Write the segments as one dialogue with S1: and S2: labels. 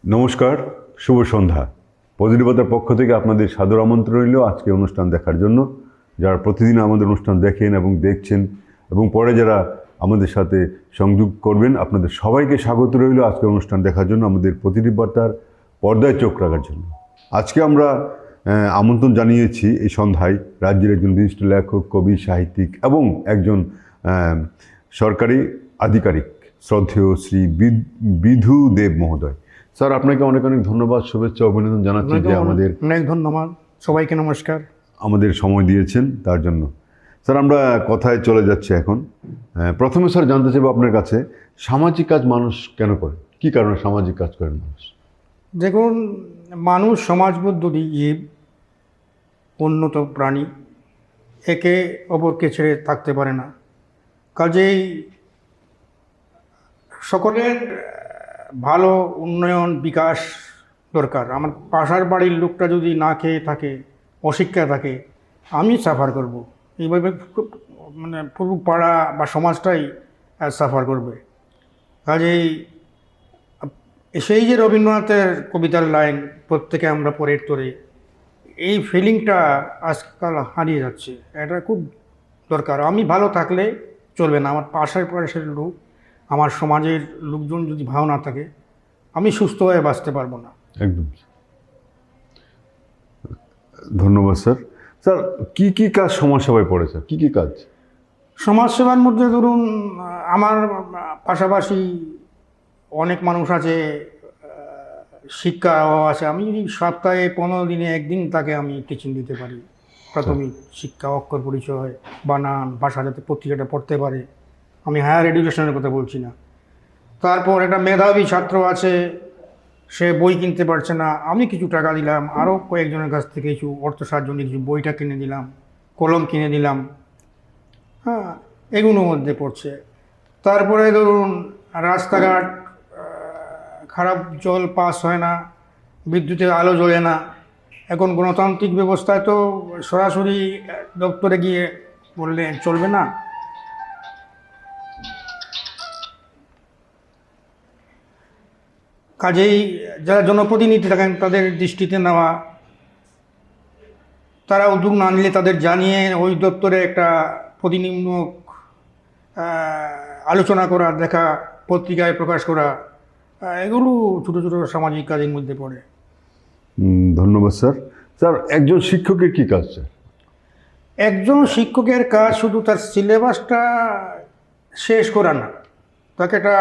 S1: নমস্কার, শুভ সন্ধ্যা। পজিটিভতার পক্ষ থেকে আপনাদের সাদর আমন্ত্রণ রইল আজকে অনুষ্ঠান দেখার জন্য। যারা প্রতিদিন আমাদের অনুষ্ঠান দেখেন এবং দেখছেন এবং পরে যারা আমাদের সাথে সংযোগ করবেন, আপনাদের সবাইকে স্বাগত রইল আজকে অনুষ্ঠান দেখার জন্য, আমাদের পজিটিভতার পর্দায় চোখ রাখার জন্য। আজকে আমরা আমন্ত্রণ জানিয়েছি এই সন্ধ্যায় রাজ্যের একজন বিশিষ্ট লেখক, কবি, সাহিত্যিক এবং একজন সরকারি আধিকারিক, শ্রদ্ধেয় শ্রী বিধু দেব মহোদয়। স্যার, আপনাকে অনেক অনেক ধন্যবাদ, শুভেচ্ছা, অভিনন্দন জানাচ্ছি যে আমাদের
S2: অনেক ধন্যবাদ, সবাইকে নমস্কার।
S1: আমাদের সময় দিয়েছেন তার জন্য। স্যার, আমরা কথায় চলে যাচ্ছি এখন। প্রথমে স্যার জানতে চাইব আপনার কাছে, সামাজিক কাজ মানুষ কেন করে, কী কারণে সামাজিক কাজ করেন মানুষ?
S2: দেখুন, মানুষ সমাজবদ্ধ জীব, উন্নত প্রাণী, একে অপরকে ছেড়ে থাকতে পারে না। কাজেই সকলের ভালো উন্নয়ন বিকাশ দরকার। আমার পাশার বাড়ির লোকটা যদি না খেয়ে থাকে, অশিক্ষা থাকে, আমি সাফার করব। এইভাবে পুরো পাড়া বা সমাজটাই সাফার করবে। কাজেই সেই যে রবীন্দ্রনাথের কবিতার লাইন প্রত্যেকে আমরা পরের তোরে, এই ফিলিংটা আজকাল হারিয়ে যাচ্ছে। এটা খুব দরকার। আমি ভালো থাকলে চলবে না, আমার পাশের লোক, আমার সমাজের লোকজন যদি ভালো না থাকে, আমি সুস্থ হয়ে বাঁচতে পারবো না।
S1: একদম। ধন্যবাদ স্যার। স্যার, কী কী কাজ সমাজসেবায় পড়ে স্যার, কী কী কাজ?
S2: সমাজসেবার মধ্যে ধরুন, আমার পাশাপাশি অনেক মানুষ আছে, শিক্ষা আছে। আমি যদি সপ্তাহে 15 দিনে একদিন তাকে আমি টিচিং দিতে পারি, প্রাথমিক শিক্ষা, অক্ষর পরিচয়, বানান, ভাষা, যাতে পত্রিকাটা পড়তে পারে। আমি হায়ার এডুকেশনের কথা বলছি না। তারপর একটা মেধাবী ছাত্র আছে, সে বই কিনতে পারছে না, আমি কিছু টাকা দিলাম, আরও কয়েকজনের কাছ থেকে কিছু অর্থ সাহায্য নিয়ে কিছু বইটা কিনে দিলাম, কলম কিনে দিলাম। হ্যাঁ, এগুলোর মধ্যে পড়ছে। তারপরে ধরুন, রাস্তাঘাট খারাপ, জল পাস হয় না, বিদ্যুতের আলো জ্বলে না। এখন গণতান্ত্রিক ব্যবস্থায় তো সরাসরি দপ্তরে গিয়ে বললে চলবে না। কাজেই যারা জনপ্রতিনিধি থাকেন তাদের দৃষ্টিতে নেওয়া, তারা উদ্যোগ না নিলে তাদের জানিয়ে ওই দপ্তরে একটা প্রতিনিধিমূলক আলোচনা করা, দেখা, পত্রিকায় প্রকাশ করা, এগুলো ছোটো ছোটো সামাজিক কাজের মধ্যে পড়ে।
S1: ধন্যবাদ স্যার। স্যার, একজন শিক্ষকের কী কাজ স্যার?
S2: একজন শিক্ষকের কাজ শুধু তার সিলেবাসটা শেষ করা না, তাকে একটা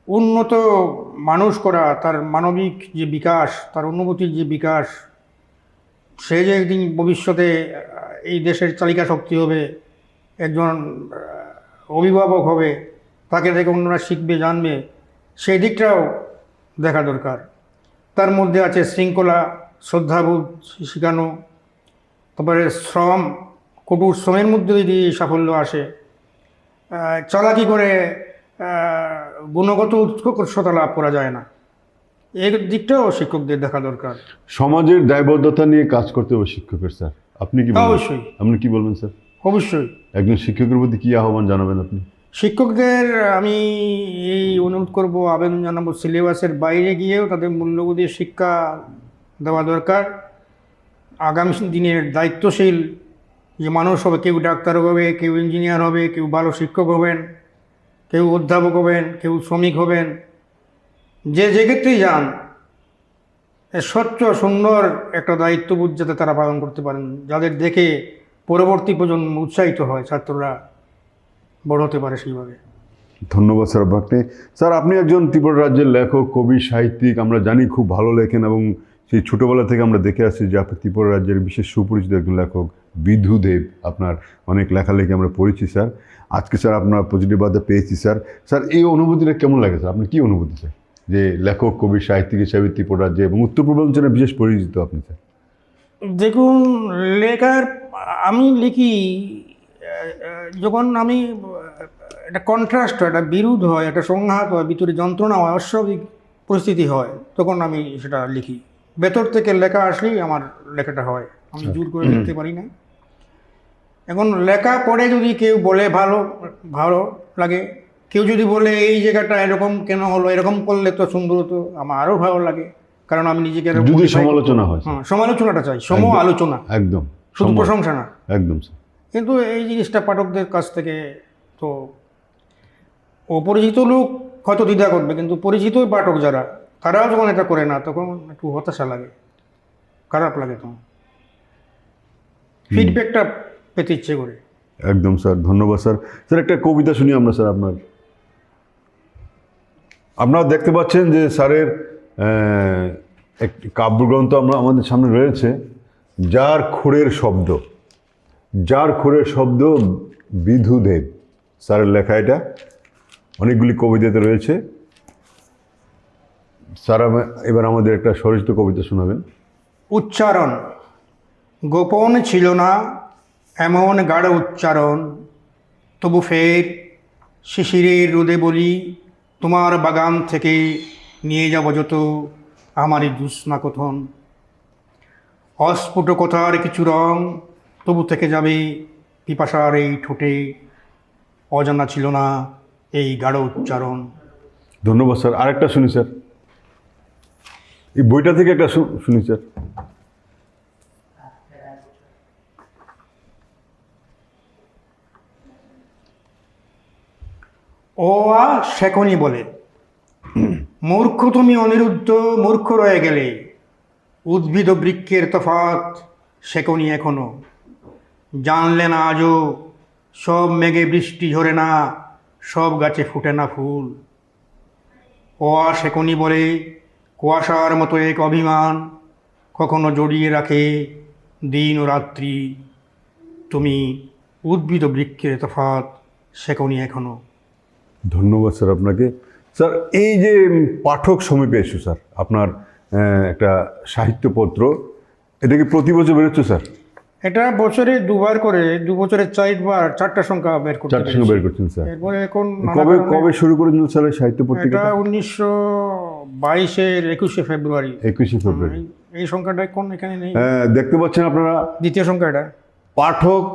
S2: উন্নত মানুষ করা, তার মানবিক যে বিকাশ, তার অনুভূতির যে বিকাশ, সে যে একদিন ভবিষ্যতে এই দেশের চালিকা শক্তি হবে, একজন অভিভাবক হবে, তাকে দেখে অন্যরা শিখবে, জানবে, সেই দিকটাও দেখা দরকার। তার মধ্যে আছে শৃঙ্খলা, শ্রদ্ধাবোধ শেখানো, তারপরে শ্রম, কঠোর শ্রমের মধ্যে যদি সাফল্য আসে, চালাকি করে গুণগত উৎকর্ষতা লাভ করা যায় না। এই দিকটাও শিক্ষকদের দেখা দরকার।
S1: সমাজের দায়বদ্ধতা নিয়ে কাজ করতে হবে শিক্ষকের স্যার, আপনি কি বলবেন?
S2: অবশ্যই।
S1: আপনি কি বলবেন স্যার?
S2: অবশ্যই।
S1: একজন শিক্ষকের প্রতি কী আহ্বান জানাবেন আপনি?
S2: শিক্ষকদের আমি এই অনুরোধ করব, আবেদন জানাবো, সিলেবাসের বাইরে গিয়েও তাদের মূল্যবোধের শিক্ষা দেওয়া দরকার। আগামী দিনের দায়িত্বশীল যে মানুষ হবে, কেউ ডাক্তার হবে, কেউ ইঞ্জিনিয়ার হবে, কেউ ভালো শিক্ষক হবেন, কেউ অধ্যাপক হবেন, কেউ শ্রমিক হবেন, যে ক্ষেত্রেই যান, স্বচ্ছ সুন্দর একটা দায়িত্ববোধ যাতে তারা পালন করতে পারেন, যাদের দেখে পরবর্তী প্রজন্ম উৎসাহিত হয়, ছাত্ররা বড় হতে পারে সেইভাবে।
S1: ধন্যবাদ স্যার আপনাকে। স্যার, আপনি একজন ত্রিপুরা রাজ্যের লেখক, কবি, সাহিত্যিক। আমরা জানি খুব ভালো লেখেন এবং সেই ছোটোবেলা থেকে আমরা দেখে আসছি যে আপনি ত্রিপুরা রাজ্যের বিশেষ সুপরিচিত একজন লেখক বিধু দেব। আপনার অনেক লেখালেখি আমরা পড়েছি স্যার। আজকে স্যার আপনার পজিটিভবাদে পেয়েছি স্যার। স্যার, এই অনুভূতিটা কেমন লাগে স্যার? আপনি কী অনুভূতি স্যার, যে লেখক, কবি, সাহিত্যিক হিসাবে ত্রিপুরা রাজ্যে এবং উত্তর পূর্বাঞ্চলে বিশেষ পরিচিত আপনি স্যার?
S2: দেখুন, লেখার, আমি লিখি যখন আমি একটা কন্ট্রাস্ট হয়, একটা বিরোধ হয়, একটা সংঘাত হয়, ভিতরে যন্ত্রণা হয়, অস্বাভাবিক পরিস্থিতি হয়, তখন আমি সেটা লিখি। ভেতর থেকে লেখা আসলেই আমার লেখাটা হয়, আমি জোর করে লিখতে পারি না। এখন লেখা পড়ে যদি কেউ বলে ভালো ভালো লাগে, কেউ যদি বলে এই জায়গাটা এরকম কেন হলো, এরকম করলে তো সুন্দর হতো, আমার আরও ভালো লাগে, কারণ আমি নিজেকে আরো
S1: যদি
S2: modify করতে-
S1: সমালোচনা হয়
S2: হ্যাঁ, সমালোচনাটা চাই, আলোচনা,
S1: একদম
S2: শুধু প্রশংসা না।
S1: একদম স্যার।
S2: কিন্তু এই জিনিসটা পাঠকদের কাছ থেকে তো অপরিচিত লোক হয়তো দ্বিধা করবে, কিন্তু পরিচিত পাঠক যারা, তারাও যখন এটা করে না, তখন একটু হতাশা লাগে, খারাপ লাগে, তখন ফিডব্যাকটা পেতে ইচ্ছে করে।
S1: একদম স্যার, ধন্যবাদ স্যার। স্যার একটা কবিতা শুনি আমরা স্যার আপনার। আপনারা দেখতে পাচ্ছেন যে স্যারের একটি কাব্যগ্রন্থ আমাদের সামনে রয়েছে, যার খুরের শব্দ, যার খুরের শব্দ বিধুদেব, স্যারের লেখা। এটা অনেকগুলি কবিতাতে রয়েছে। স্যার এবার আমাদের একটা স্বরচিত কবিতা শোনাবেন।
S2: উচ্চারণ গোপন ছিল না এমন গাঢ় উচ্চারণ, তবু ফের শিশিরের রোদে বলি, তোমার বাগান থেকে নিয়ে যাব যত আমারই জ্যোৎস্না কথন। অস্ফুট কথার কিছু রং তবু থেকে যাবে পিপাসার এই ঠোঁটে, অজানা ছিল না এই গাঢ় উচ্চারণ।
S1: ধন্যবাদ স্যার। আরেকটা শুনি স্যার, এই বইটা থেকে একটা শুনি স্যার।
S2: ও শেখনি বলে, মূর্খ তুমি অনিরুদ্ধ, মূর্খ রয়ে গেলে, উদ্ভিদ ও বৃক্ষের তফাৎ শেখনি এখনো, জানলে না আজও সব মেঘে বৃষ্টি ঝরে না, সব গাছে ফুটে না ফুল। ও শেখনি বলে কুয়াশার মতো এক অভিমান কখনো জড়িয়ে রাখে দিন ও রাত্রি, তুমি উদ্ভিদ ও বৃক্ষের তফাৎ শেখনি এখনো।
S1: ধন্যবাদ স্যার আপনাকে। স্যার এই যে পাঠক সমীপে এসো স্যার, আপনার একটা সাহিত্যপত্র, এটা কি প্রতি বছর বেরোচ্ছে স্যার?
S2: এটা বছরে দুবার করে, 2 বছরে 4বার 4টা সংখ্যা বের করতে
S1: 4টা সঙ্গে বের করছেন স্যার।
S2: এরপরে এখন
S1: কবে কবে শুরু করেছেন স্যার এই সাহিত্য পত্রিকা?
S2: এটা 1922-এর 21শে ফেব্রুয়ারি।
S1: 21শে ফেব্রুয়ারি।
S2: এই সংখ্যাটা কোন এখানে নেই,
S1: দেখতে পাচ্ছেন আপনারা,
S2: দ্বিতীয় সংখ্যা এটা।
S1: পাঠক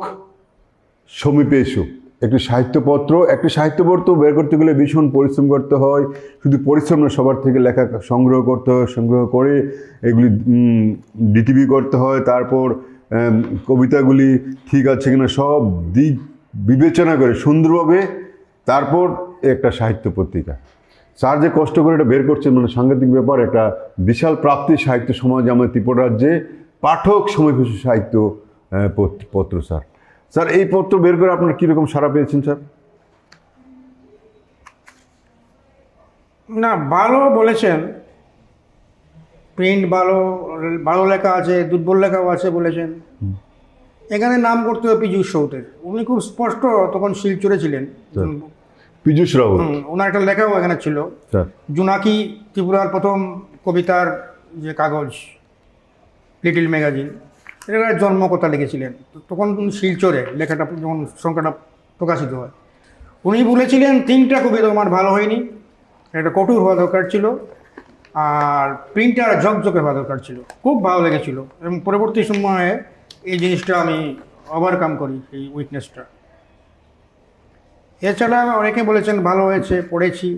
S1: সমীপে এসো একটি সাহিত্যপত্র। একটি সাহিত্যপত্র বের করতে গেলে ভীষণ পরিশ্রম করতে হয়। শুধু পরিশ্রম না, সবার থেকে লেখা সংগ্রহ করতে হয়, সংগ্রহ করে এগুলি ডিটিপি করতে হয়, তারপর কবিতাগুলি ঠিক আছে কিনা সব দিক বিবেচনা করে সুন্দরভাবে তারপর একটা সাহিত্য পত্রিকা। স্যার যে কষ্ট করে এটা বের করছেন, মানে সাংঘাতিক ব্যাপার, একটা বিশাল প্রাপ্তি সাহিত্য সমাজ আমাদের ত্রিপুরা রাজ্যে, পাঠক সমীপে এসো সাহিত্য পত্র। স্যার স্যার এই পত্র বের করে আপনার কীরকম সাড়া পেয়েছেন স্যার?
S2: না, ভালো বলেছেন, প্রিন্ট ভালো, ভালো লেখা আছে, দুর্বল লেখাও আছে বলেছেন। এখানে নাম করতে হবে পীযূষ রাউতের, উনি খুব স্পষ্ট তখন শিলচরে ছিলেন।
S1: পীযূষ রাউত
S2: ওনার একটা লেখাও এখানে ছিল,
S1: স্যার।
S2: জোনাকি, ত্রিপুরার প্রথম কবিতার যে কাগজ, লিটল ম্যাগাজিন, এটা জন্মকথা লিখেছিলেন। তখন উনি শিলচরে লেখাটা যখন সংখ্যাটা প্রকাশিত হয়, উনি বলেছিলেন 3টা কবিতা আমার ভালো হয়নি, একটা কঠোর হওয়া দরকার ছিল, আর প্রিন্টার ঝকঝকে হওয়া দরকার ছিল। খুব ভালো লেগেছিল, এবং পরবর্তী সময়ে এই জিনিসটা আমি ওভারকাম করি, এই উইকনেসটা। এছাড়া অনেকে বলেছেন ভালো হয়েছে, পড়েছি।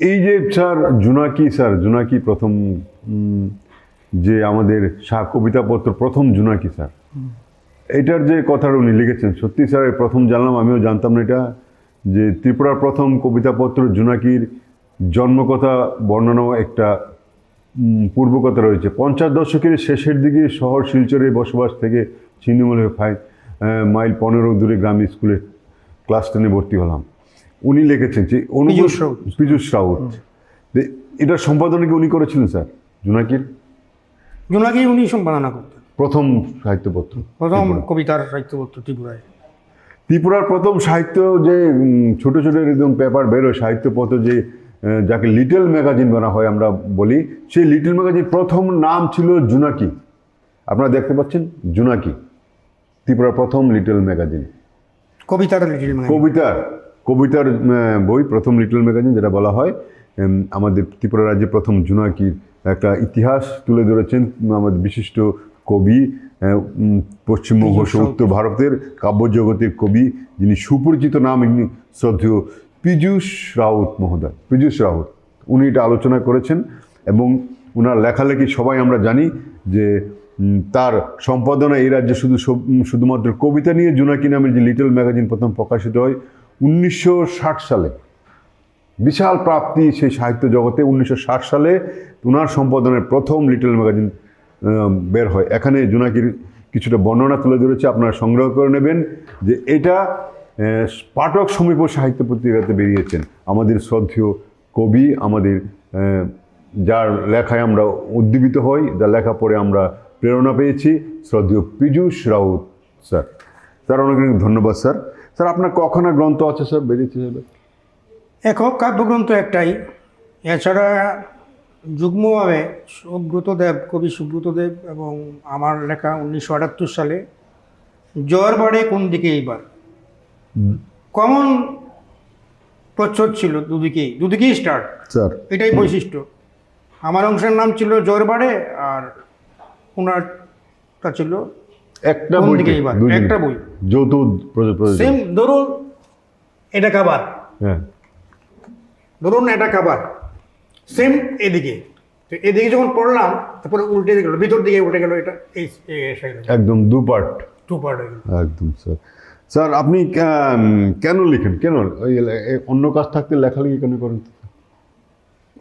S1: এই যে স্যার জোনাকি, স্যার জোনাকি প্রথম যে আমাদের কবিতাপত্র প্রথম জোনাকি স্যার, এটার যে কথাটা উনি লিখেছেন, সত্যি স্যার প্রথম জানলাম, আমিও জানতাম না এটা, যে ত্রিপুরার প্রথম কবিতাপত্র জোনাকির জন্মকথা বর্ণনা একটা পূর্বকথা রয়েছে। 50 দশকের শেষের দিকে শহর শিলচরে বসবাস থেকে ছিন্নমূলে মাইল 15 দূরে গ্রামীণ স্কুলে ক্লাস 10-এ ভর্তি হলাম। উনি লিখেছেন যে পীযূষ রাউত, এটার সম্পাদনা কি উনি করেছিলেন স্যার? জোনাকির
S2: উনি সম্পাদনা করতেন,
S1: প্রথম সাহিত্যপত্র,
S2: প্রথম কবিতার সাহিত্যপত্র ত্রিপুরায়।
S1: ত্রিপুরার প্রথম সাহিত্য যে ছোট ছোট একদম পেপার বেরোয় সাহিত্যপত্র, যে যাকে লিটল ম্যাগাজিন বলা হয় আমরা বলি, সেই লিটল ম্যাগাজিন প্রথম নাম ছিল জোনাকি। আপনারা দেখতে পাচ্ছেন জোনাকি, ত্রিপুরার প্রথম লিটল ম্যাগাজিন, কবিতার বই, প্রথম লিটল ম্যাগাজিন যেটা বলা হয়। আমাদের ত্রিপুরা রাজ্যে প্রথম জোনাকির একটা ইতিহাস তুলে ধরেছেন আমাদের বিশিষ্ট কবি পশ্চিমবঙ্গ সহ উত্তর ভারতের কাব্যজগতের কবি, যিনি সুপরিচিত নাম, ইনি শ্রদ্ধেয় পীযূষ রাউত মহোদয়। পীযূষ রাউত উনি এটা আলোচনা করেছেন এবং ওনার লেখালেখি সবাই আমরা জানি যে তার সম্পাদনা এই রাজ্যে শুধুমাত্র কবিতা নিয়ে জোনাকি নামের যে লিটল ম্যাগাজিন প্রথম প্রকাশিত হয় 1960 সালে। বিশাল প্রাপ্তি সেই সাহিত্য জগতে। 1960 সালে ওনার সম্পাদনের প্রথম লিটল ম্যাগাজিন বের হয়। এখানে জোনাকির কিছুটা বর্ণনা তুলে ধরেছে, আপনারা সংগ্রহ করে নেবেন যে এটা পাঠক সমীপ সাহিত্য পত্রিকাতে বেরিয়েছেন। আমাদের শ্রদ্ধেয় কবি, আমাদের যার লেখায় আমরা উদ্দীপিত হই, যার লেখা পড়ে আমরা প্রেরণা পেয়েছি, শ্রদ্ধেয় পীযূষ রাউত স্যার। স্যার অনেক অনেক ধন্যবাদ স্যার। স্যার আপনার কখনো গ্রন্থ আছে স্যার বেরিয়েছে?
S2: একক কাব্যগ্রন্থ একটাই, এছাড়া যুগ্মভাবে সুব্রতদেব, কবি সুব্রতদেব এবং আমার লেখা 1978 সালে জ্বর বাড়ে কোন দিকে এইবার, কমন প্রচ্ছদ ছিল দুদিকেই স্টার্ট
S1: স্যার।
S2: এটাই বৈশিষ্ট্য। আমার অংশের নাম ছিল জ্বর বাড়ে আর ওনারটা ছিল
S1: একটা
S2: কোন
S1: বই,
S2: দিকে এইবার, একটা বই
S1: যৌথ
S2: সেম। ধরুন এটা কাবার,
S1: হ্যাঁ,
S2: ধরুন এটা কাবার সেম এদিকে, তো এদিকে যখন পড়লাম তারপরে উল্টে গেল, ভিতর দিকে উঠে গেল, এটা এই এসে গেল,
S1: একদম দু পার্ট,
S2: টু পার্ট হয়ে গেল।
S1: একদম স্যার। স্যার আপনি কেন লিখেন? কেন ওই অন্য কাজ থাকতে লেখালেখি কেন করেন?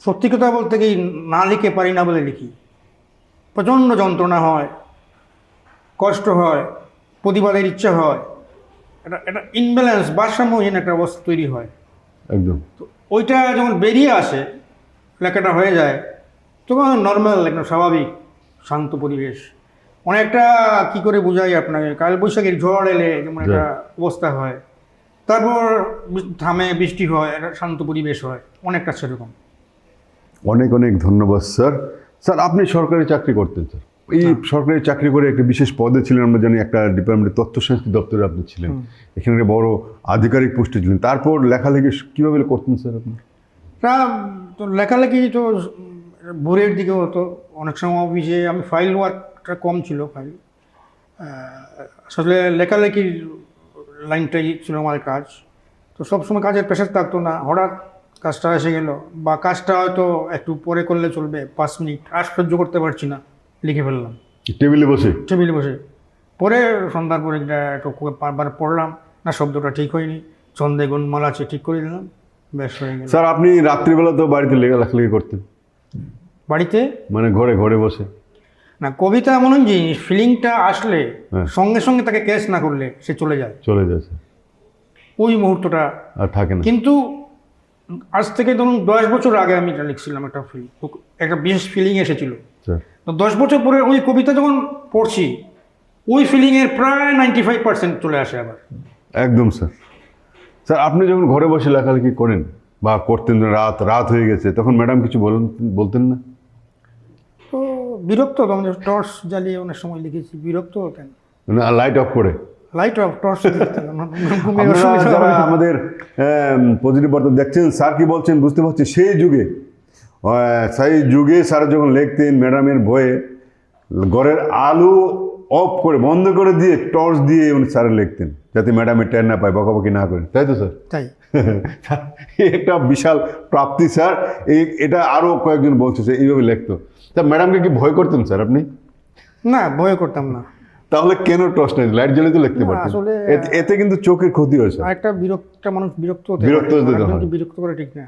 S2: সত্যি কথা বলতে কি, না লিখে পারি না বলে লিখি। প্রচণ্ড যন্ত্রণা হয়, কষ্ট হয়, প্রতিবাদের ইচ্ছা হয়, এটা ইনব্যালেন্স, ভারসাম্যহীন একটা অবস্থা তৈরি হয়।
S1: একদম।
S2: তো ওইটা যখন বেরিয়ে আসে, লেখাটা হয়ে যায়, তখন নর্মাল একটা স্বাভাবিক শান্ত পরিবেশ। অনেকটা কি করে বোঝাই আপনাকে, কাল বৈশাখীর ঝড় এলে যেমন একটা অবস্থা হয়, তারপর থামে, বৃষ্টি হয়, একটা শান্ত পরিবেশ হয়, অনেকটা সেরকম।
S1: অনেক অনেক ধন্যবাদ স্যার। স্যার আপনি সরকারি চাকরি করতেন স্যার, এই সরকারি চাকরি করে একটা বিশেষ পদে ছিলেন, আমরা জানি একটা ডিপার্টমেন্টের তথ্য সংস্কৃতি দপ্তরে আপনি ছিলেন, এখানে বড় আধিকারিক পোস্টে ছিলেন। তারপর লেখালেখি কীভাবে করতেন স্যার আপনি?
S2: তা তো লেখালেখি তো ভোরের দিকে হতো, অনেক সময় অফিসে আমি ফাইল ওয়ার্কটা কম ছিল, ফাইল আসলে লেখালেখির লাইনটাই ছিল আমার কাজ। তো সবসময় কাজের প্রেশার থাকতো না, হঠাৎ কাজটা এসে গেল, বা কাজটা হয়তো একটু পরে করলে চলবে, 5 মিনিট আর সহ্য করতে পারছি না, লিখে ফেললাম
S1: টেবিলে বসে।
S2: পরে সন্ধ্যার পরে একটু বারবার পড়লাম, না শব্দটা ঠিক হয়নি, ছন্দে গুণমাল আছে, ঠিক করে দিলাম, বেশ হয়ে গেল।
S1: স্যার আপনি রাত্রিবেলা তো বাড়িতে লেখালেখি করতেন?
S2: বাড়িতে
S1: মানে ঘরে ঘরে বসে?
S2: না, কবিতা এমন জিনিস, ফিলিংটা আসলে
S1: হ্যাঁ।
S2: সঙ্গে সঙ্গে তাকে ক্যাচ না করলে সে চলে যায়,
S1: স্যার,
S2: ওই মুহূর্তটা
S1: আর থাকে না।
S2: কিন্তু আজ থেকে ধরুন 10 বছর আগে আমি এটা লিখছিলাম, একটা বিশেষ ফিলিং এসেছিল।
S1: স্যার
S2: তো 10 বছর পরে ওই কবিতা যখন পড়ছি, ওই ফিলিংয়ের প্রায় 95% চলে আসে আবার।
S1: একদম স্যার। স্যার আপনি যখন ঘরে বসে লেখালেখি করেন বা করতেন, রাত হয়ে গেছে, তখন ম্যাডাম কিছু বলতেন না?
S2: তো বিরক্ত, তখন টর্চ জ্বালিয়ে অনেক সময় লিখেছি, বিরক্ত হতেন।
S1: লাইট অফ করে?
S2: লাইট অফ, টর্চ
S1: যারা আমাদের পজিটিভ বার্তা দেখছেন, স্যার কি বলছেন বুঝতে পারছি। সেই যুগে স্যার যখন লিখতেন, ম্যাডামের ভয়ে ঘরের আলো অফ করে, বন্ধ করে দিয়ে, টর্চ দিয়ে উনি স্যারে লিখতেন, যাতে ম্যাডামের টের না পায়, বকাবকি না করেন, তাই তো স্যার?
S2: তাই
S1: একটা বিশাল প্রাপ্তি স্যার। এটা আরও কয়েকজন বলছে স্যার এইভাবে লিখতো। তা ম্যাডামকে কি ভয় করতেন স্যার আপনি?
S2: না, ভয় করতাম না।
S1: তাহলে কেন টর্চ নেই, লাইট জ্বালিয়ে তো লিখতে পারতেন।
S2: আসলে
S1: এতে কিন্তু চোখের ক্ষতি হয় স্যার।
S2: একটা মানুষ বিরক্ত হতে
S1: হয়।
S2: বিরক্ত করে ঠিক না,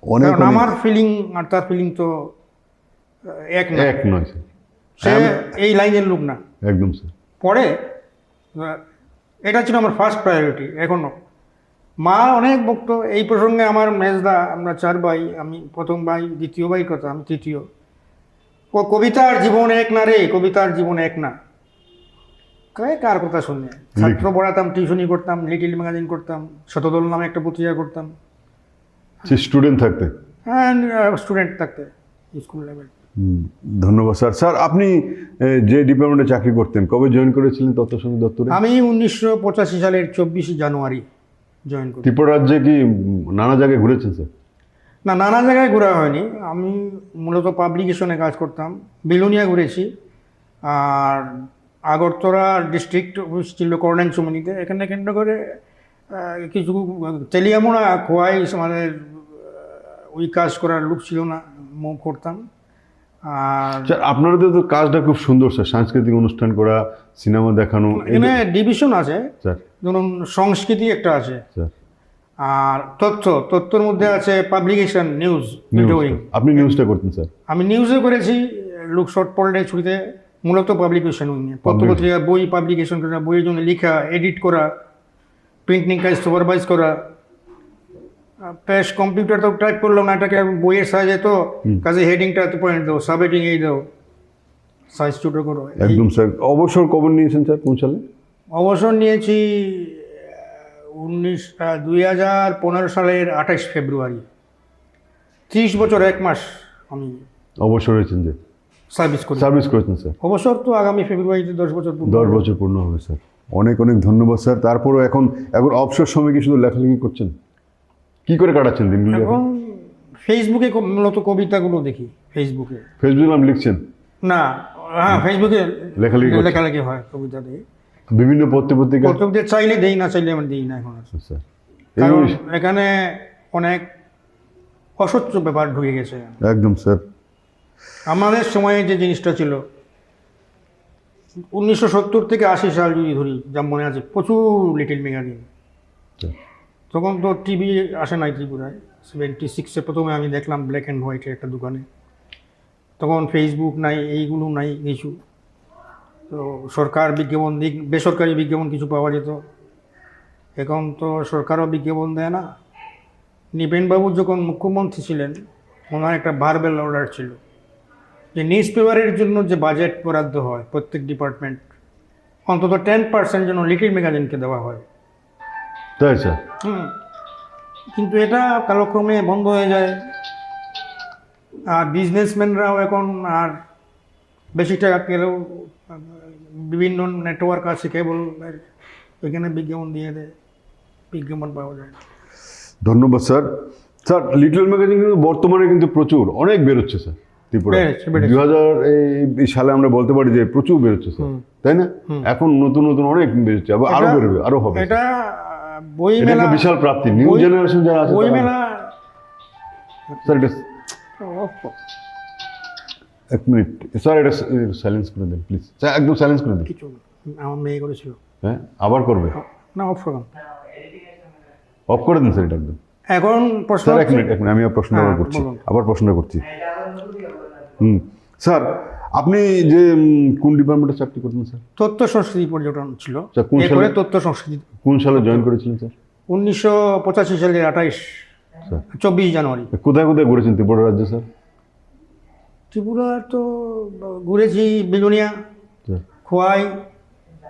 S1: অনেক
S2: কারণ আমার ফিলিং আর তার ফিলিং তো এক
S1: নয়
S2: সে এই লাইনের লোক না।
S1: একদম স্যার।
S2: পরে এটা ছিল আমার ফার্স্ট প্রায়োরিটি এখনো। মা অনেক বকতো এই প্রসঙ্গে, আমার মেজদা, আমরা 4 ভাই, আমি প্রথম ভাই, দ্বিতীয় ভাই কথা, আমি তৃতীয়। কবিতার জীবন এক না রে, কবিতার জীবন এক না। কার কথা শুনে ছাত্র পড়াতাম, টিউশনি করতাম, লিটিল ম্যাগাজিন করতাম, শতদল নামে একটা পত্রিকা করতাম।
S1: স্টুডেন্ট থাকতে?
S2: হ্যাঁ, স্টুডেন্ট থাকতে, স্কুল লেভেল।
S1: ধন্যবাদ স্যার। স্যার আপনি যে ডিপার্টমেন্টে চাকরি করতেন, কবে জয়েন করেছিলেন তথ্য সংস্কৃতি দপ্তরে?
S2: আমি 1985 সালের 24 জানুয়ারি জয়েন করি।
S1: ত্রিপুরা রাজ্যে কি নানা জায়গায় ঘুরেছেন স্যার?
S2: না, নানা জায়গায় ঘোরা হয়নি, আমি মূলত পাবলিকেশনে কাজ করতাম। বিলোনিয়া ঘুরেছি, আর আগরতলা ডিস্ট্রিক্ট অফিস ছিল করণেন চুমনিতে, এখানে কেন্দ্র করে কিছু তেলিয়ামোড়া খোয়াই আমাদের ওই কাজ করার লোক ছিল না, মুভ করতাম। আর
S1: স্যার আপনাদের তো কাজটা খুব সুন্দর স্যার, সাংস্কৃতিক অনুষ্ঠান করা, সিনেমা দেখানো।
S2: এখানে ডিভিশন আছে,
S1: স্যার
S2: ধরুন সংস্কৃতি একটা আছে,
S1: স্যার
S2: আর তথ্যর মধ্যে আছে পাবলিকেশন, নিউজ উইং।
S1: আপনি নিউজটা করতেন স্যার?
S2: আমি নিউজে করেছি, লোক শর্ট পড়লে ছুটিতে, মূলত পাবলিকেশন উইংয়ে পত্রপত্রিকা বই পাবলিকেশন করা, বইয়ের জন্য লেখা, এডিট করা, প্রিন্টিং কাজ সুপারভাইজ করা। প্যাস কম্পিউটার তো টাইপ করলাম না, এটাকে বইয়ের সাইজে তো কাজে হেডিংটা তো পয়েন্ট দাও, সাব হেডিং এই দাও, সাইজ ছোটো করো।
S1: একদম স্যার। অবসর কবে নিয়েছেন স্যার, কোন সালে?
S2: অবসর নিয়েছি 2015 সালের 28 ফেব্রুয়ারি। 30 বছর 1 মাস আমি
S1: অবসর হয়েছেন যে সার্ভিস করেছেন স্যার।
S2: অবসর তো আগামী ফেব্রুয়ারিতে 10 বছর পূর্ণ
S1: 10 বছর পূর্ণ হবে স্যার। অনেক অনেক ধন্যবাদ স্যার। তারপরও এখন অবসর সময় কি শুধু লেখালেখি করছেন? কি করে কাটাচ্ছেন দিনগুলো?
S2: এখন ফেসবুকে মূলত কবিতাগুলো দেখি, ফেসবুকে
S1: নাম লিখছেন?
S2: না, হ্যাঁ ফেসবুকে
S1: লেখালেখি
S2: লেখালেখি হয়, কবিতা দিই।
S1: বিভিন্ন পত্রিকা
S2: চাইলে দেই, না চাইলে আমার দিই না এখন।
S1: স্যার
S2: কারণ এখানে অনেক অসহ্য ব্যাপার ঢুকে গেছে।
S1: একদম স্যার।
S2: আমাদের সময়ে যে জিনিসটা ছিল 1970 থেকে 80 সাল যদি ধরি, যা মনে আছে, প্রচুর লিটিল ম্যাগাজিন। তখন তো টিভি আসে নাই ত্রিপুরায়। 76-এ প্রথমে আমি দেখলাম ব্ল্যাক অ্যান্ড হোয়াইটের একটা দোকানে। তখন ফেসবুক নাই, এইগুলো নাই কিছু। তো সরকার বিজ্ঞাপন দিক, বেসরকারি বিজ্ঞাপন কিছু পাওয়া যেত। এখন তো সরকারও বিজ্ঞাপন দেয় না। নিপেনবাবু যখন মুখ্যমন্ত্রী ছিলেন, ওনার একটা ভার্বেল অর্ডার ছিল যে নিউজ পেপারের জন্য যে বাজেট বরাদ্দ হয় প্রত্যেক ডিপার্টমেন্ট, অন্তত 10% যেন লিটিল ম্যাগাজিনকে দেওয়া হয়।
S1: তাই স্যার?
S2: কিন্তু এটা কালক্রমে বন্ধ হয়ে যায়। আর বিজনেসম্যানরাও এখন আর বেশি টাকা পেলেও বিভিন্ন নেটওয়ার্ক আছে, কেবল ওইখানে বিজ্ঞাপন দিয়ে দেয়, বিজ্ঞাপন পাওয়া যায়।
S1: ধন্যবাদ স্যার। স্যার লিটল ম্যাগাজিন কিন্তু বর্তমানে কিন্তু প্রচুর অনেক বেরোচ্ছে স্যার ত্রিপুরা। 2000 সালে আমরা বলতে পারি যে প্রচুর বেরোচ্ছে স্যার, তাই না? এখন নতুন নতুন অনেক বেরোচ্ছে, আরো বেরোবে, আরো হবে।
S2: এটা বই
S1: এটা
S2: মেলা,
S1: একটা বিশাল প্রাপ্তি নিউ জেনারেশন যারা আছে।
S2: বই মেলা
S1: স্যার এটা এক মিনিট স্যার, এটা সাইলেন্স করে দেন প্লিজ স্যার, একদম সাইলেন্স করে দেন।
S2: কিছু আমার মেয়ে করেছিল।
S1: হ্যাঁ আবার করবে
S2: না, অফ করুন,
S1: অফ করে দিন স্যার এটা একদম।
S2: এখন প্রশ্ন
S1: স্যার এক মিনিট আমি প্রশ্ন করছি, আবার প্রশ্নটা করছি। স্যার আপনি যে কোন ডিপার্টমেন্টে চাকরি করতেন স্যার?
S2: তথ্য সংস্কৃতি পর্যটন ছিল।
S1: কোন সালে
S2: তথ্য সংস্কৃতি
S1: কোন সালে জয়েন করেছিলেন স্যার?
S2: 1985 সালের 24 জানুয়ারি।
S1: কোথায় কোথায় ঘুরেছেন ত্রিপুরা রাজ্যে স্যার?
S2: ত্রিপুরা তো ঘুরেছি বেগুনিয়া, খোয়াই,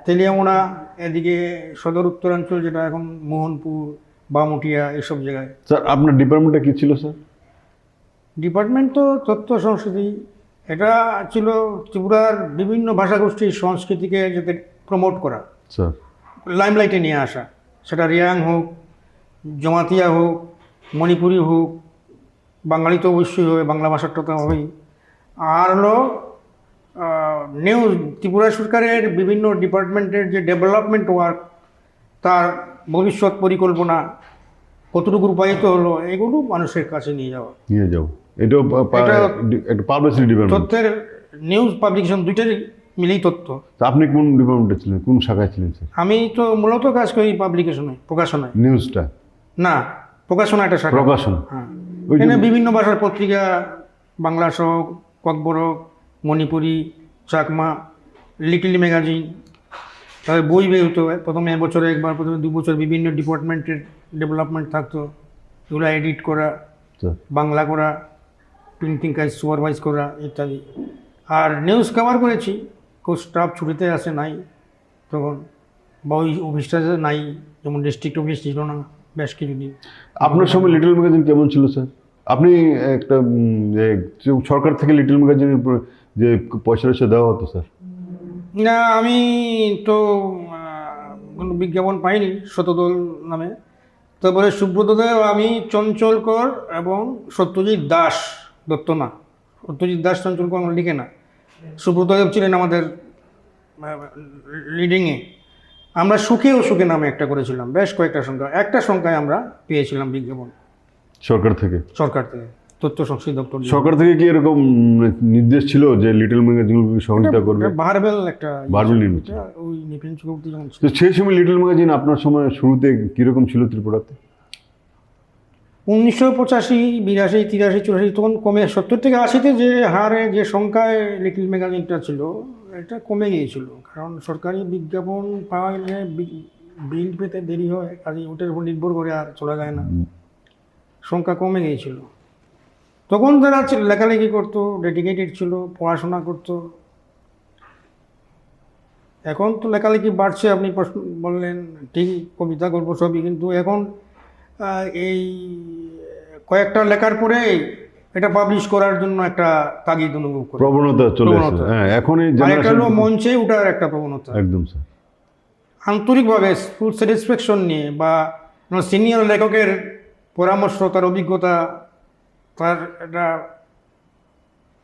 S2: তেলিয়ামোড়া, এদিকে সদর উত্তরাঞ্চল যেটা এখন মোহনপুর, বামুটিয়া, এইসব জায়গায়।
S1: স্যার আপনার ডিপার্টমেন্টটা কী ছিল স্যার?
S2: ডিপার্টমেন্ট তো তথ্য সংস্কৃতি। এটা ছিল ত্রিপুরার বিভিন্ন ভাষাগোষ্ঠীর সংস্কৃতিকে যাতে প্রমোট করা,
S1: স্যার
S2: লাইমলাইটে নিয়ে আসা। সেটা রিয়াং হোক, জমাতিয়া হোক, মণিপুরি হোক, বাঙালি তো অবশ্যই হবে, বাংলা ভাষাটা তো হবেই। আর হলো নিউজ, ত্রিপুরা সরকারের বিভিন্ন ডিপার্টমেন্টের যে ডেভেলপমেন্ট ওয়ার্ক, তার ভবিষ্যৎ পরিকল্পনা কতটুকু রূপায়িত হলো, এগুলো মানুষের কাছে নিয়ে যাও।
S1: এটাও একটা পাবলিসিটি ডিপার্টমেন্ট।
S2: তথ্যের নিউজ পাবলিকেশন দুইটারই মিলেই তথ্য।
S1: আপনি কোন ডিপার্টমেন্টে ছিলেন, কোন শাখায় ছিলেন স্যার?
S2: আমি তো মূলত কাজ করি পাবলিকেশনে, প্রকাশনায়।
S1: নিউজটা
S2: না, প্রকাশনা একটা শাখা।
S1: প্রকাশন।
S2: হ্যাঁ, এখানে বিভিন্ন ভাষার পত্রিকা, বাংলা সহ, ককবরক, মণিপুরি, চাকমা, লিটল ম্যাগাজিন, তবে বই বেরোতো। প্রথমে বছরে একবার, প্রথমে 2 বছর বিভিন্ন ডিপার্টমেন্টের ডেভেলপমেন্ট থাকতো, এগুলো এডিট করা, বাংলা করা, প্রিন্টিং কাজ সুপারভাইজ করা ইত্যাদি। আর নিউজ কভার করেছি, কোন স্টাফ ছুটিতে আসে নাই তখন, বা ওই অফিসটা নাই, যেমন ডিস্ট্রিক্ট অফিস ছিল না বেশ কিছুদিন।
S1: আপনার সময় লিটল ম্যাগাজিন কেমন ছিল স্যার? আপনি একটা সরকার থেকে লিটল ম্যাগাজিনের উপর যে পয়সা দেওয়া হতো স্যার?
S2: না, আমি তো কোনো বিজ্ঞাপন পাইনি শতদল নামে। তারপরে সুব্রতদেব, আমি, চঞ্চলকর এবং সত্যজিৎ দাস, দত্ত না, সত্যজিৎ দাস চঞ্চলকর লিখে না, সুব্রতদেব ছিলেন আমাদের লিডিংয়ে। আমরা সুখে ও সুখে নামে একটা করেছিলাম, বেশ কয়েকটা সংখ্যা, একটা সংখ্যায় আমরা পেয়েছিলাম বিজ্ঞাপন
S1: সরকার থেকে?
S2: সরকার থেকে, তথ্য সংস্কৃতি দপ্তর দিয়ে।
S1: সরকার থেকে কি এরকম নির্দেশ ছিল যে লিটল ম্যাগাজিনগুলোকে সহযোগিতা করবে?
S2: বারবেল একটা
S1: বারবেল নির্মিত।
S2: ওই নিপিন চক্রবর্তী যখন ছিল।
S1: তো সেই সময় লিটল ম্যাগাজিন আপনার সময় শুরুতে কীরকম ছিল ত্রিপুরাতে?
S2: 1985, 82, 83, 84 তখন কমে, 70 থেকে 80-তে যে হারে যে সংখ্যায় লিটল ম্যাগাজিনটা ছিল এটা কমে গিয়েছিল, কারণ সরকারি বিজ্ঞাপন পাওয়া গেলে বিল পেতে দেরি হয়, কাজে ওটার উপর নির্ভর করে আর চলা যায় না, সংখ্যা কমে গিয়েছিল। তখন যারা লেখালেখি করতো ডেডিকেটেড ছিল, পড়াশোনা করতো। এখন তো লেখালেখি বাড়ছে, আপনি প্রশ্ন বললেন ঠিক, কবিতা গল্প সবই, কিন্তু এখন এই কয়েকটা লেখার পরে এটা পাবলিশ করার জন্য একটা তাগিদ অনুভব করে,
S1: প্রবণতা চলে এসেছে। হ্যাঁ, এখন এই
S2: এটা হলো মঞ্চে ওঠার একটা প্রবণতা।
S1: একদম স্যার।
S2: আন্তরিকভাবে ফুল স্যাটিসফ্যাকশন নিয়ে, বা সিনিয়র লেখকের পরামর্শ, তার অভিজ্ঞতা, তার একটা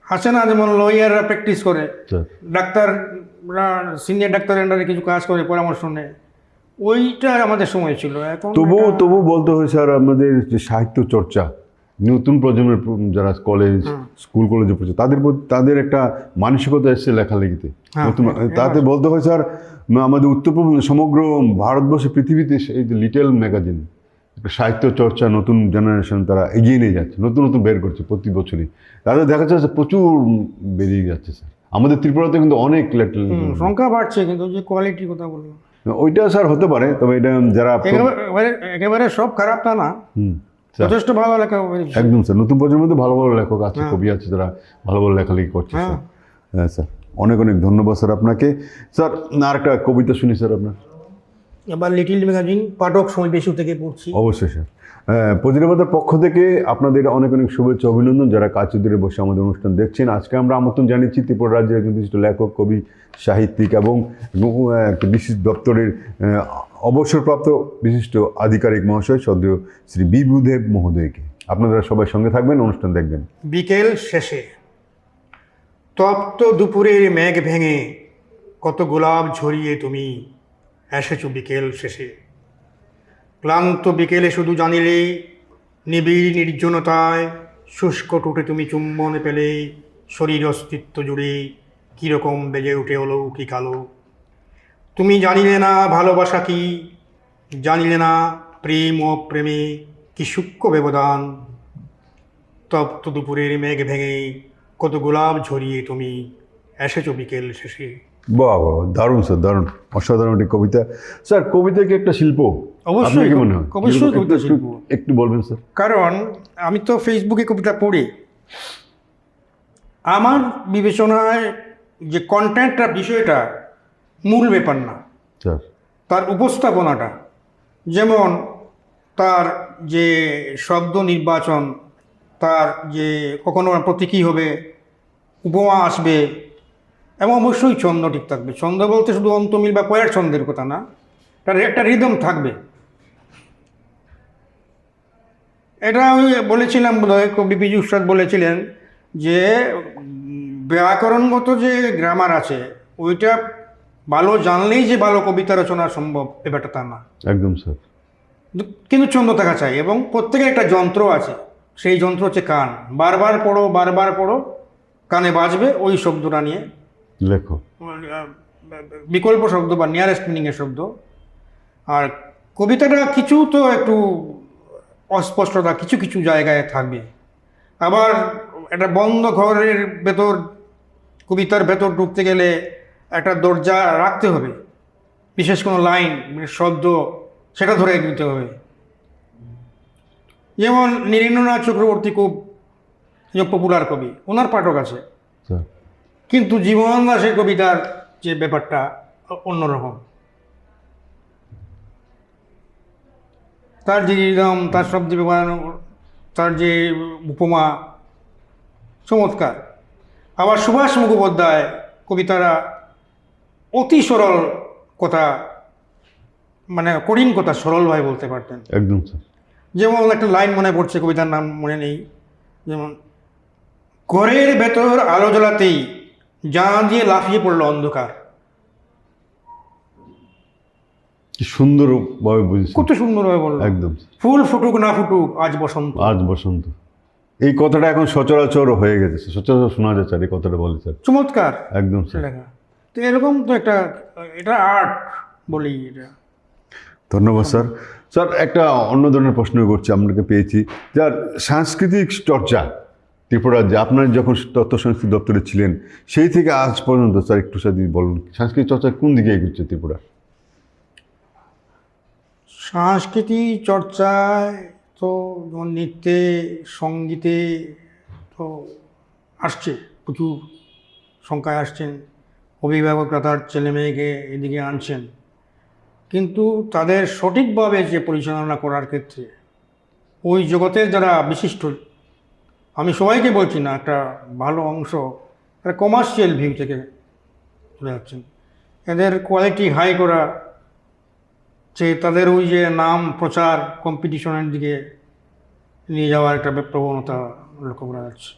S2: আছে না, যেমন লয়াররা প্র্যাকটিস করে, ডাক্তাররা সিনিয়র ডাক্তার আন্ডারে কিছু কাজ করে, পরামর্শ নেয়, ওইটা আমাদের সময় ছিল। এখন
S1: তবু বলতে হয় স্যার, আমাদের যে সাহিত্য চর্চা, নতুন প্রজন্মের যারা কলেজ স্কুল কলেজে পড়ছে তাদের একটা মানসিকতা এসছে লেখালেখিতে নতুন। তাতে বলতে হয় স্যার, আমাদের উত্তরপূর্ব সমগ্র ভারতবর্ষে, পৃথিবীতে এই যে লিটল ম্যাগাজিন একটা সাহিত্য চর্চা, নতুন জেনারেশন তারা এগিয়ে নিয়ে যাচ্ছে, নতুন নতুন বের করছে প্রতি বছরই। তাদের দেখা যাচ্ছে প্রচুর বেরিয়ে যাচ্ছে স্যার। আমাদের ত্রিপুরাতে কিন্তু অনেক
S2: সংখ্যা বাড়ছে, কিন্তু যে কোয়ালিটির কথা বললাম
S1: ওইটা স্যার হতে পারে, তবে এটা যারা
S2: একেবারে সব খারাপ তা না, যথেষ্ট ভালো লেখা।
S1: একদম স্যার, নতুন প্রজন্মের মধ্যে ভালো ভালো লেখক আছে, কবি আছে যারা ভালো ভালো লেখালেখি করছে। হ্যাঁ স্যার, অনেক অনেক ধন্যবাদ স্যার আপনাকে। স্যার আর একটা কবিতা শুনি স্যার আপনার।
S2: এবার লিটল ম্যাগাজিন পাঠক সমাবেশ থেকে পড়ছি।
S1: অবশ্যই স্যার। প্রতিনিধিতার পক্ষ থেকে আপনাদের অনেক অনেক শুভেচ্ছা, অভিনন্দন যারা কাছে দূরে বসে আমাদের অনুষ্ঠান দেখছেন। আজকে আমরা আমন্ত্রণ জানিয়েছি ত্রিপুরা রাজ্যের একজন বিশিষ্ট লেখক, কবি, সাহিত্যিক এবং একটা বিশেষ দপ্তরের অবসরপ্রাপ্ত বিশিষ্ট আধিকারিক মহাশয় শ্রদ্ধেয় শ্রী বিভূদেব মহোদয়কে। আপনারা সবাই সঙ্গে থাকবেন, অনুষ্ঠান দেখবেন।
S2: বিকেল শেষে তপ্ত দুপুরের মেঘ ভেঙে কত গোলাপ ঝরিয়ে তুমি এসেছো বিকেল শেষে। ক্লান্ত বিকেলে শুধু জানিলে নিবিড় নির্জনতায় শুষ্ক টুটে তুমি চুম্বন পেলে শরীর অস্তিত্ব জুড়ে কীরকম বেজে উঠে অলৌকিক আলো। তুমি জানিলে না ভালোবাসা কি, জানিলে না প্রেম ও প্রেমে কি সূক্ষ্ম ব্যবধান। তপ্ত দুপুরের মেঘ ভেঙে কত গোলাপ ঝরিয়ে তুমি এসেছো বিকেল শেষে।
S1: বাহ বাহ, দারুণ স্যার, দারুণ, অসাধারণ একটি কবিতা। স্যার কবিতা কি একটা শিল্প?
S2: অবশ্যই,
S1: কি মনে হয়?
S2: অবশ্যই কবিতা শিল্প।
S1: একটু বলবেন স্যার।
S2: কারণ আমি তো ফেসবুকে কবিতা পড়ি, আমার বিবেচনায় যে কন্টেন্টটা, বিষয়টা মূল ব্যাপার না,
S1: স্যার
S2: তার উপস্থাপনাটা। যেমন তার যে শব্দ নির্বাচন, তার যে কখনো প্রতীকী হবে, উপমা আসবে, এবং অবশ্যই ছন্দ ঠিক থাকবে। ছন্দ বলতে শুধু অন্তমিল বা কয়ের ছন্দের কথা না, তার একটা রিদম থাকবে। এটা আমি বলেছিলাম বোধহয়, কবি বিজু উস্তাদ বলেছিলেন যে ব্যাকরণগত যে গ্রামার আছে ওইটা ভালো জানলেই যে ভালো কবিতা রচনা সম্ভব, ব্যাপারটা তা না।
S1: একদম স্যার।
S2: কিন্তু ছন্দ থাকা চাই, এবং প্রত্যেকের একটা যন্ত্র আছে, সেই যন্ত্র হচ্ছে কান। বারবার পড়ো, বারবার পড়ো, কানে বাজবে ওই শব্দটা নিয়ে
S1: লেখো,
S2: বিকল্প শব্দ বা নিয়ারেস্ট মিনিংয়ের শব্দ। আর কবিতাটা কিছু তো একটু অস্পষ্টতা কিছু কিছু জায়গায় থাকবে। আবার একটা বন্ধ ঘরের ভেতর, কবিতার ভেতর ঢুকতে গেলে একটা দরজা রাখতে হবে, বিশেষ কোনো লাইন, শব্দ সেটা ধরে দিতে হবে। যেমন নীরেন্দ্রনাথ চক্রবর্তী খুব পপুলার কবি, ওনার পাঠক আছে, কিন্তু জীবন দাসের কবিতার যে ব্যাপারটা অন্যরকম। তার যে রিদম, তার শব্দ ব্যবহার, তার যে উপমা চমৎকার। আবার সুভাষ মুখোপাধ্যায় কবিতারা অতি সরল কথা, মানে কঠিন কথা সরলভাবে বলতে পারতেন।
S1: একদম স্যার।
S2: যেমন একটা লাইন মনে পড়ছে, কবিতার নাম মনে নেই, যেমন ঘরের ভেতর আলো জ্বলাতেই জানালা দিয়ে লাফিয়ে পড়লো অন্ধকার।
S1: কি সুন্দরভাবে বুঝেছেন।
S2: কত সুন্দরভাবে বললো,
S1: একদম
S2: ফুল ফুটুক না ফুটুক আজ বসন্ত।
S1: আজ বসন্ত, এই কথাটা এখন সচরাচর হয়ে গেছে, সচরাচর শোনা যাচ্ছে আর এই কথাটা বলে স্যার।
S2: চমৎকার
S1: একদম স্যার।
S2: লেখা। তো এরকম তো একটা, এটা আর্ট বলি এটা।
S1: ধন্যবাদ স্যার। স্যার একটা অন্য ধরনের প্রশ্ন করছি, আপনাকে পেয়েছি যার সাংস্কৃতিক চর্চা ত্রিপুরা, যে আপনার যখন তথ্য সংস্কৃতি দপ্তরে ছিলেন সেই থেকে আজ পর্যন্ত স্যার একটু স্যার যদি বলুন সাংস্কৃতিক চর্চা কোন দিকে এগোচ্ছে ত্রিপুরা?
S2: সাংস্কৃতিক চর্চায় তো যেমন নৃত্যে, সঙ্গীতে তো আসছে, প্রচুর সংখ্যায় আসছেন। অভিভাবকরা তার ছেলে মেয়েকে এদিকে আনছেন, কিন্তু তাদের সঠিকভাবে যে পরিচালনা করার ক্ষেত্রে ওই জগতের যারা বিশিষ্ট, আমি সবাইকে বলছি না, একটা ভালো অংশ তারা কমার্শিয়াল ভিউ থেকে চলে যাচ্ছেন। এদের কোয়ালিটি হাই করা, যে তাদের ওই যে নাম প্রচার কম্পিটিশনের দিকে নিয়ে যাওয়ার একটা প্রবণতা লক্ষ্য করা যাচ্ছে।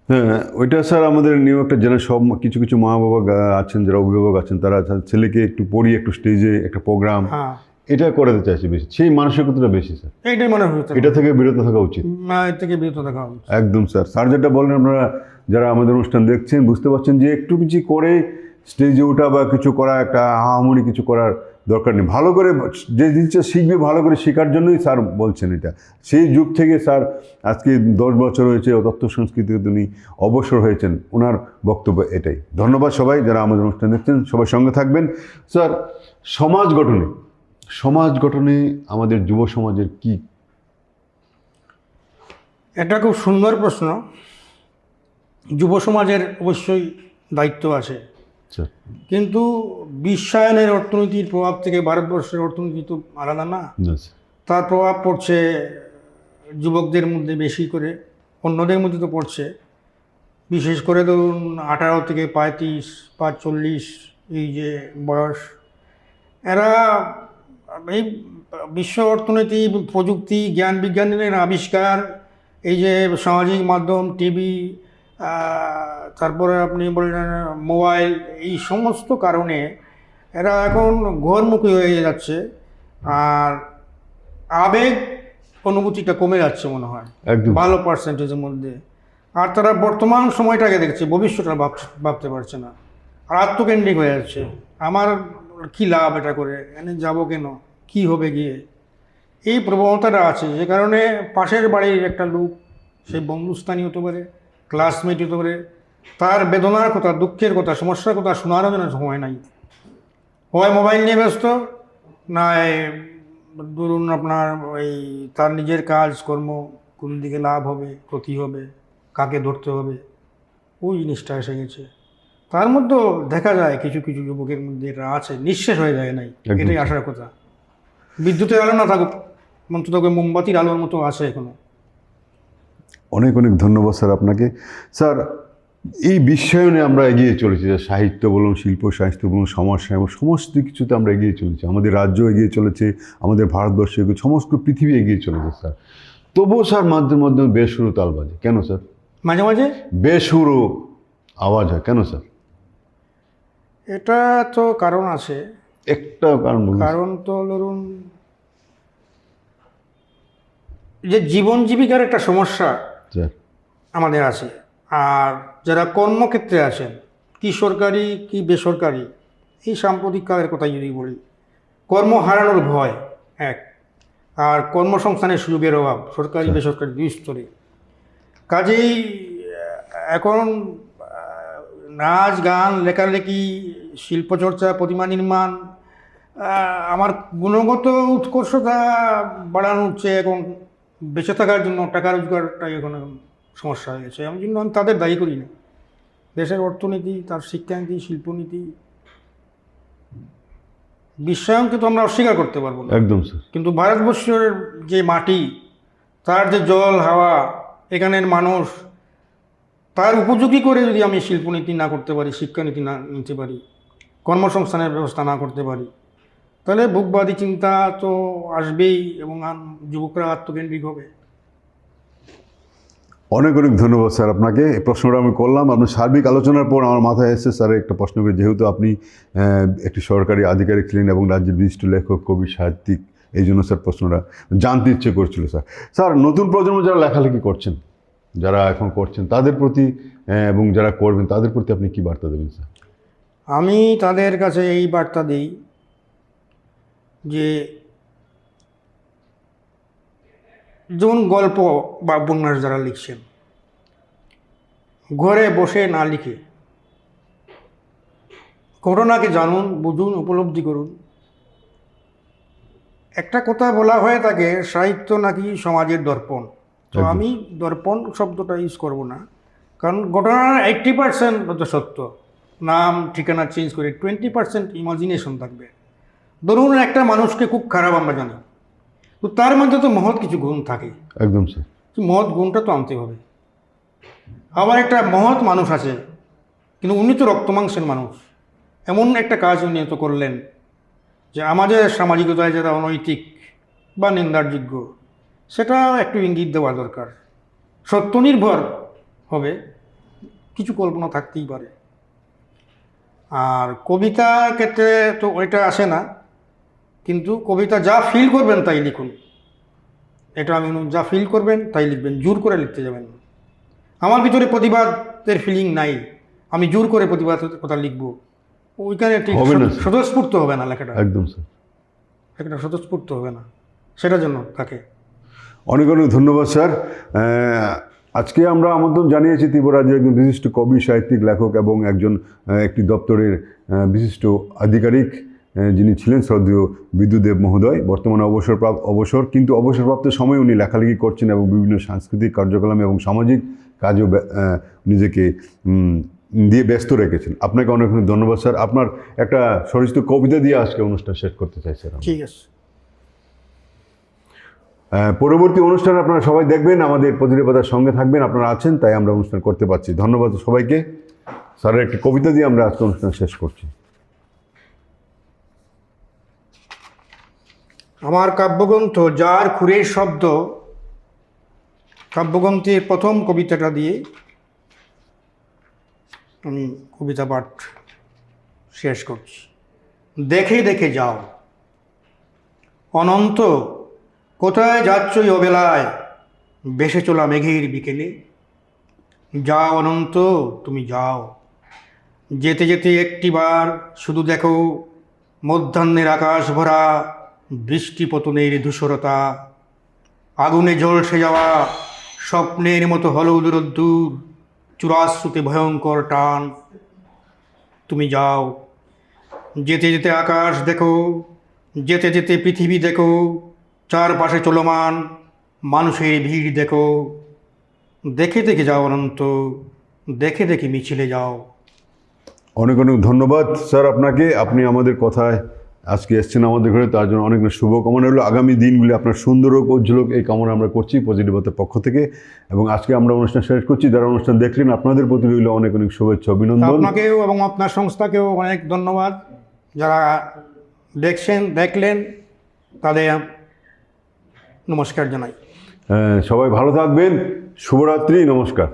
S1: হ্যাঁ, ওইটা স্যার আমাদের নিউ একটা জেনে সব কিছু কিছু মা বাবা আছেন, যারা অভিভাবক আছেন, তারা ছেলেকে একটু পড়িয়ে একটু স্টেজে একটা প্রোগ্রাম
S2: হ্যাঁ,
S1: এটা করাতে চাইছে বেশি, সেই মানসিকতাটা বেশি স্যার।
S2: এইটাই মনে হচ্ছে,
S1: এটা থেকে বিরত থাকা উচিত।
S2: এর থেকে বিরত থাকা উচিত।
S1: একদম স্যার। স্যার যেটা বলেন, আপনারা যারা আমাদের অনুষ্ঠান দেখছেন বুঝতে পারছেন যে একটু কিছু করে স্টেজে ওঠা বা কিছু করা, একটা আহামরি কিছু করার দরকার নেই। ভালো করে যে জিনিসটা শিখবে ভালো করে শেখার জন্যই স্যার বলছেন এটা। সেই যুগ থেকে স্যার আজকে 10 বছর হয়েছে তথ্য সংস্কৃতিতে উনি অবসর হয়েছেন, ওনার বক্তব্য এটাই। ধন্যবাদ সবাই যারা আমাদের অনুষ্ঠান দেখছেন, সবাই সঙ্গে থাকবেন। স্যার সমাজ গঠনে আমাদের যুব সমাজের কি?
S2: এটা খুব সুন্দর প্রশ্ন। যুব সমাজের অবশ্যই দায়িত্ব আছে,
S1: স্যার
S2: কিন্তু বিশ্বায়নের অর্থনীতির প্রভাব থেকে ভারতবর্ষের অর্থনীতি তো আলাদা না।
S1: না স্যার।
S2: তার প্রভাব পড়ছে যুবকদের মধ্যে বেশি করে, অন্যদের মধ্যে তো পড়ছে। বিশেষ করে ধরুন 18 থেকে 35 বা 40 এই যে বয়স, এরা এই বিশ্ব অর্থনীতি, প্রযুক্তি, জ্ঞান বিজ্ঞানের আবিষ্কার, এই যে সামাজিক মাধ্যম, টিভি, তারপরে আপনি বললেন মোবাইল, এই সমস্ত কারণে এরা এখন ঘরমুখী হয়ে যাচ্ছে, আর আবেগ অনুভূতিটা কমে যাচ্ছে মনে হয়
S1: একদম
S2: ভালো পার্সেন্টেজের মধ্যে। আর তারা বর্তমান সময়টাকে দেখছে, ভবিষ্যৎটা ভাবতে পারছে না, আর আত্মকেন্দ্রিক হয়ে যাচ্ছে। আমার কি লাভ এটা করে, এখানে যাবো কেন, কি হবে গিয়ে, এই প্রবণতাটা আছে। যে কারণে পাশের বাড়ির একটা লোক, সে বন্ধুস্থানীয় হতে পারে, ক্লাসমেট হতে পারে, তার বেদনার কথা, দুঃখের কথা, সমস্যার কথা শোনারও যেন সময় নাই। হয় মোবাইল নিয়ে ব্যস্ত, না ধরুন আপনার ওই তার নিজের কাজ কর্ম, কোন দিকে লাভ হবে, ক্ষতি হবে, কাকে ধরতে হবে, ওই জিনিসটা এসে গেছে। তার মধ্যেও দেখা যায় কিছু কিছু যুবকের মধ্যে এটা আছে, নিঃশেষ হয়ে যায় নাই,
S1: একদম।
S2: এটাই আসার কথা। বিদ্যুতের আলো না থাকুক, অন্তত মোমবাতির আলোর মতো আছে এখনো।
S1: অনেক অনেক ধন্যবাদ স্যার আপনাকে। স্যার এই বিশ্বায়নে আমরা এগিয়ে চলেছি, যে সাহিত্য বলুন, শিল্প সাহিত্য বলুন, সমাজ এবং সমস্ত কিছুতে আমরা এগিয়ে চলেছি। আমাদের রাজ্য এগিয়ে চলেছে, আমাদের ভারতবর্ষ এগিয়ে, সমস্ত পৃথিবী এগিয়ে চলেছে স্যার। তবুও স্যার মাঝে মধ্যে বেসুরো তাল বাজে কেন স্যার?
S2: মাঝে মাঝে
S1: বেসুরো আওয়াজ হয় কেন স্যার?
S2: এটা তো কারণ আছে।
S1: একটা কারণ বলুন।
S2: কারণ তো ধরুন যে জীবন জীবিকার একটা সমস্যা
S1: স্যার
S2: আমাদের আছে, আর যারা কর্মক্ষেত্রে আছেন, কি সরকারি কি বেসরকারি, এই সাম্প্রতিক কালের কথাই যদি বলি, কর্ম হারানোর ভয় এক, আর কর্মসংস্থানের সুযোগের অভাব সরকারি বেসরকারি দুই স্তরে। কাজেই এখন নাচ গান, লেখালেখি, শিল্পচর্চা, প্রতিমা নির্মাণ, আমার গুণগত উৎকর্ষতা বাড়ানো হচ্ছে এখন, বেঁচে থাকার জন্য টাকা রোজগারটাই এখন সমস্যা হয়ে গেছে। আমি জন্য আমি তাদের দায়ী করি না। দেশের অর্থনীতি, তার শিক্ষানীতি, শিল্পনীতি, বিশ্বায়নকে তো আমরা অস্বীকার করতে পারবো না
S1: একদম স্যার।
S2: কিন্তু ভারতবর্ষের যে মাটি, তার যে জল হাওয়া, এখানের মানুষ, তার উপযোগী করে যদি আমি শিল্পনীতি না করতে পারি, শিক্ষানীতি না নিতে পারি, কর্মসংস্থানের ব্যবস্থা না করতে পারি, তাহলে ভোগবাদী চিন্তা তো আসবেই এবং যুবকরা আত্মকেন্দ্রিক হবে।
S1: অনেক অনেক ধন্যবাদ স্যার আপনাকে। এই প্রশ্নটা আমি করলাম আপনার সার্বিক আলোচনার পর আমার মাথায় এসেছে স্যারের একটা প্রশ্ন করে, যেহেতু আপনি একটি সরকারি আধিকারিক ছিলেন এবং রাজ্যের বিশিষ্ট লেখক, কবি, সাহিত্যিক, এই জন্য স্যার প্রশ্নটা জানতে ইচ্ছে করছিল স্যার। স্যার, নতুন প্রজন্ম যারা লেখালেখি করছেন, যারা এখন করছেন, তাদের প্রতি এবং যারা করবেন তাদের প্রতি আপনি কী বার্তা দেবেন স্যার?
S2: আমি তাদের কাছে এই বার্তা দিই যে যেমন গল্প বা উপন্যাস যারা লিখছেন, ঘরে বসে না লিখে ঘটনাকে জানুন, বুঝুন, উপলব্ধি করুন। একটা কথা বলা হয়ে থাকে, সাহিত্য নাকি সমাজের দর্পণ। তো
S1: একদম।
S2: আমি দর্পণ শব্দটা ইউজ করব না, কারণ ঘটনার 80% হয়তো সত্য, নাম ঠিকানা চেঞ্জ করে 20% ইমাজিনেশন থাকবে। ধরুন একটা মানুষকে খুব খারাপ আমরা জানি, তো তার মধ্যে তো মহৎ কিছু গুণ থাকে,
S1: একদম স্যার।
S2: তো মহৎ গুণটা তো আনতে হবে। আবার একটা মহৎ মানুষ আছে, কিন্তু উনি তো রক্তমাংসের মানুষ, এমন একটা কাজ উনি তো করলেন যে আমাদের সামাজিকতায় যারা অনৈতিক বা নিন্দারযোগ্য, সেটা একটু ইঙ্গিত দেওয়া দরকার। সত্য নির্ভর হবে, কিছু কল্পনা থাকতেই পারে। আর কবিতা ক্ষেত্রে তো ওইটা আসে না, কিন্তু কবিতা যা ফিল করবেন তাই লিখুন। এটা আমি যা ফিল করবেন তাই লিখবেন, জোর করে লিখতে যাবেন না। আমার ভিতরে প্রতিবাদের ফিলিং নাই, আমি জোর করে প্রতিবাদের কথা লিখবো, ওইখানে ঠিক
S1: হবে না, স্যার।
S2: স্বতঃস্ফূর্ত হবে না লেখাটা,
S1: একদম স্যার।
S2: লেখাটা স্বতঃস্ফূর্ত হবে না, সেটার জন্য তাকে
S1: অনেক অনেক ধন্যবাদ স্যার। আজকে আমরা আমন্ত্রণ জানিয়েছি ত্রিপুরাজ্যের একজন বিশিষ্ট কবি, সাহিত্যিক, লেখক এবং একজন একটি দপ্তরের বিশিষ্ট আধিকারিক, যিনি ছিলেন শ্রদ্ধেয় বিদ্যুদেব মহোদয়। বর্তমানে অবসর, কিন্তু অবসরপ্রাপ্ত সময় উনি লেখালেখি করছেন এবং বিভিন্ন সাংস্কৃতিক কার্যক্রম এবং সামাজিক কাজও নিজেকে দিয়ে ব্যস্ত রেখেছেন। আপনাকে অনেক অনেক ধন্যবাদ স্যার। আপনার একটা স্বরচিত কবিতা দিয়ে আজকে অনুষ্ঠান শেষ করতে চাই স্যার।
S2: ঠিক আছে।
S1: পরবর্তী অনুষ্ঠান আপনারা সবাই দেখবেন, আমাদের প্রতিদিন পাতার সঙ্গে থাকবেন, আপনারা আছেন তাই আমরা অনুষ্ঠান করতে পারছি। ধন্যবাদ সবাইকে। স্যারের একটি কবিতা দিয়ে আমরা আজকে অনুষ্ঠান শেষ করছি।
S2: আমার কাব্যগ্রন্থ যার খুরের শব্দ, কাব্যগ্রন্থের প্রথম কবিতাটা দিয়ে আমি কবিতা পাঠ শেষ করছি। দেখে দেখে যাও অনন্ত, কোথায় যাচ্ছ এই অবেলায়, ভেসে চলা মেঘের বিকেলে। যাও অনন্ত তুমি যাও, যেতে যেতে একটিবার শুধু দেখো মধ্যাহ্নের আকাশ ভরা বৃষ্টি পতনের ধূসরতা, আগুনে ঝলসে যাওয়া স্বপ্নের মতো হলুদ রোদ্দুর, চূড়াশ্রুতে ভয়ঙ্কর টান। তুমি যাও, যেতে যেতে আকাশ দেখো, যেতে যেতে পৃথিবী দেখো, চারপাশে চলমান মানুষের ভিড় দেখো। দেখে দেখে যাও অনন্ত, দেখে দেখে মিছিলে যাও।
S1: অনেক অনেক ধন্যবাদ স্যার আপনাকে। আপনি আমাদের কথায় আজকে এসছেন আমাদের ঘরে, তার জন্য অনেক অনেক শুভকামনা রইল। আগামী দিনগুলি আপনার সুন্দর হোক, উজ্জ্বল হোক, এই কামনা আমরা করছি পজিটিভতার পক্ষ থেকে। এবং আজকে আমরা অনুষ্ঠান শেষ করছি। যারা অনুষ্ঠান দেখলেন আপনাদের প্রতি রইল অনেক অনেক শুভেচ্ছা, অভিনন্দন।
S2: আপনাকেও এবং আপনার সংস্থাকেও অনেক ধন্যবাদ। যারা দেখলেন তাদের নমস্কার জানাই।
S1: সবাই ভালো থাকবেন। শুভরাত্রি, নমস্কার।